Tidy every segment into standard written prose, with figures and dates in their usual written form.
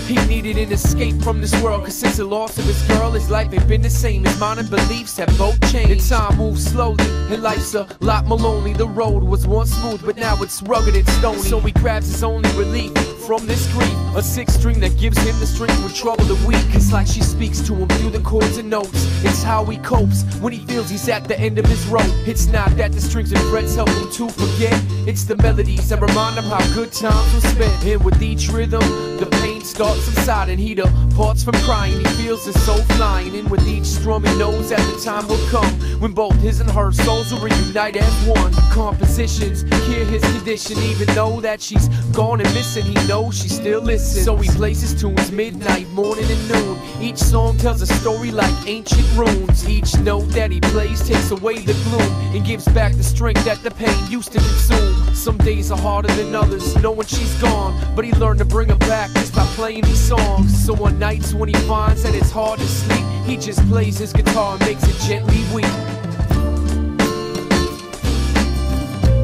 He needed an escape from this world, cause since the loss of his girl, his life ain't been the same. His mind and beliefs have both changed. And time moves slowly, and life's a lot more lonely. The road was once smooth, but now it's rugged and stony. So he grabs his only relief from this grief, a sixth string that gives him the strength with trouble the weak. It's like she speaks to him through the chords and notes. It's how he copes when he feels he's at the end of his rope. It's not that the strings and frets help him to forget, it's the melodies that remind him how good times were spent. And with each rhythm, the pain starts subsiding. He departs from crying, he feels his soul flying. And with each strum he knows that the time will come when both his and her souls will reunite as one. Compositions cure his condition, even though that she's gone and missing, he knows she still listens. So he plays his tunes midnight, morning and noon. Each song tells a story like ancient runes. Each note that he plays takes away the gloom and gives back the strength that the pain used to consume. Some days are harder than others, knowing she's gone, but he learned to bring her back just by playing these songs. So on nights when he finds that it's hard to sleep, he just plays his guitar and makes it gently weep.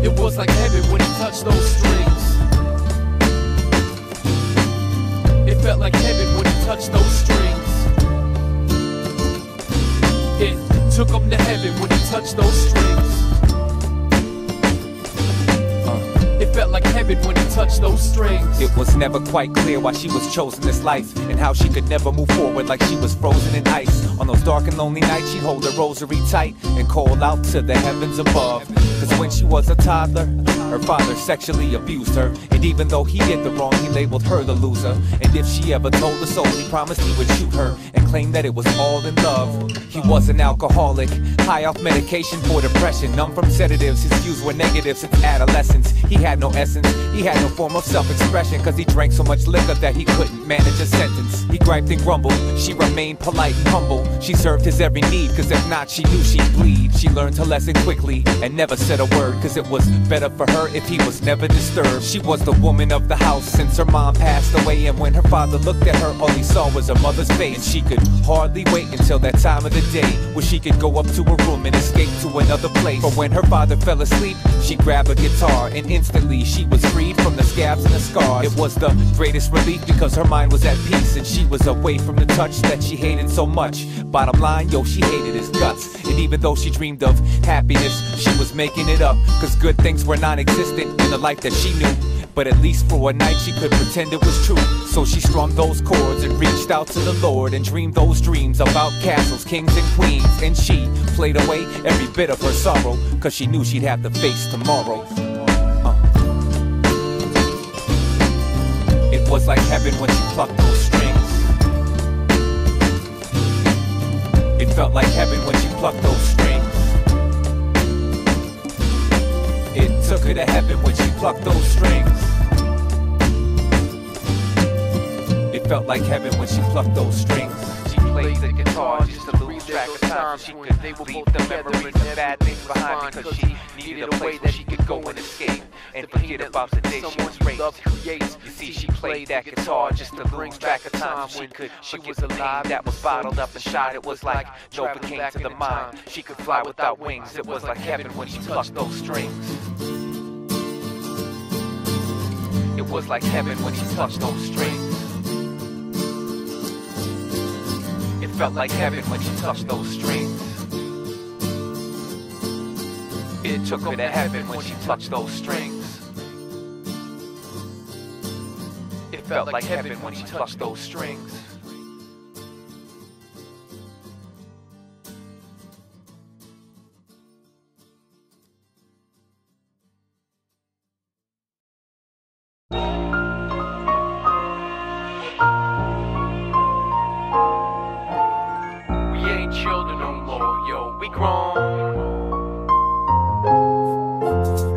It was like heaven when he touched those strings. It felt like heaven when he touched those strings. It took him to heaven when he touched those strings. It felt like heaven when he touched those strings. It was never quite clear why she was chosen this life, and how she could never move forward like she was frozen in ice. On those dark and lonely nights, she'd hold her rosary tight and call out to the heavens above. Cause when she was a toddler, her father sexually abused her, and even though he did the wrong, he labeled her the loser. And if she ever told the soul, he promised he would shoot her and claim that it was all in love. He was an alcoholic, high off medication for depression, numb from sedatives. His views were negative since adolescence. He had no essence, he had no form of self-expression, cause he drank so much liquor that he couldn't manage a sentence. He griped and grumbled, she remained polite and humble. She served his every need, cause if not, she knew she'd bleed. She learned her lesson quickly and never said a word, cause it was better for her if he was never disturbed. She was the woman of the house since her mom passed away, and when her father looked at her, all he saw was her mother's face. And she could hardly wait until that time of the day where she could go up to her room and escape to another place. But when her father fell asleep, she grabbed a guitar, and instantly she was freed from the scabs and the scars. It was the greatest relief because her mind was at peace, and she was away from the touch that she hated so much. Bottom line, yo, she hated his guts. And even though she dreamed of happiness, she was making it up, cause good things were non-existent in the life that she knew. But at least for a night she could pretend it was true. So she strummed those chords and reached out to the Lord and dreamed those dreams about castles, kings and queens. And she played away every bit of her sorrow, cause she knew she'd have to face tomorrow. It was like heaven when she plucked those strings. It felt like heaven when she plucked those strings. It took her to heaven when she plucked those strings. It felt like heaven when she plucked those strings. She played the guitar just to lose track of time. She could leave the memories and bad things behind, because she needed a way that she could go and escape and forget about the day she was raped. You see, she played that guitar just to lose track of time. She could forget the pain that was bottled up inside. It was like Novocaine to the mind. She could fly without wings. It was like heaven when she plucked those strings. It was like heaven when she touched those strings. It felt like heaven when she touched those strings. It took her to heaven when she touched those strings. It felt like heaven when she touched those strings. We ain't children no more, yo, we grown.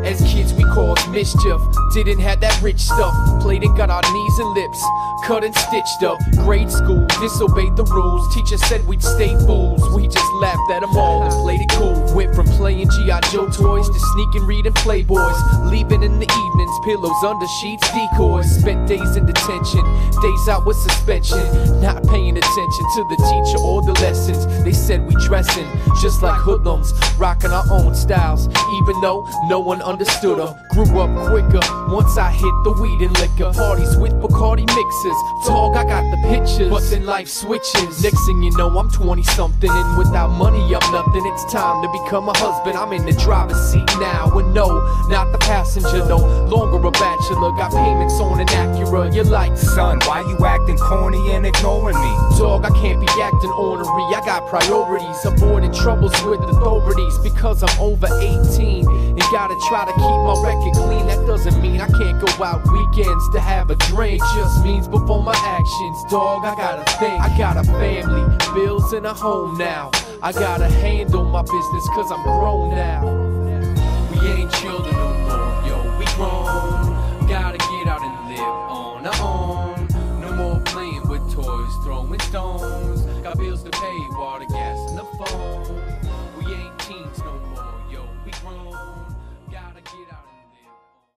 As kids we caused mischief, didn't have that rich stuff. Played and got our knees and lips cut and stitched up. Grade school, disobeyed the rules. Teacher said we'd stay fools. We just laughed at them all and played it cool. Went from playing G.I. Joe toys to sneaking reading Playboys. Leaving in the evenings, pillows under sheets, decoys. Spent days in detention, days out with suspension. Not paying attention to the teacher or the lessons. They said we dressing just like hoodlums, rocking our own styles, even though no one understood them. Grew up quicker once I hit the weed and liquor. Parties with Bacardi mixers. Dog, I got the pictures, but then life switches. Next thing you know, I'm 20-something, and without money, I'm nothing. It's time to become a husband. I'm in the driver's seat now, and no, not the passenger. No longer a bachelor. Got payments on an Acura. You're like, son, why you acting corny and ignoring me? Dog, I can't be acting ornery. I got priorities. Avoiding troubles with authorities because I'm over 18 and gotta try to keep my record clean. That doesn't mean I can't go out weekends to have a drink. It just means before my actions, dog, I gotta think. I got a family, bills, and a home now. I gotta handle my business cause I'm grown now. We ain't children no more, yo, we grown. Gotta get out and live on our own. No more playing with toys, throwing stones. Got bills to pay, water, gas, and the phone. We ain't teens no more, yo, we grown. Gotta get out and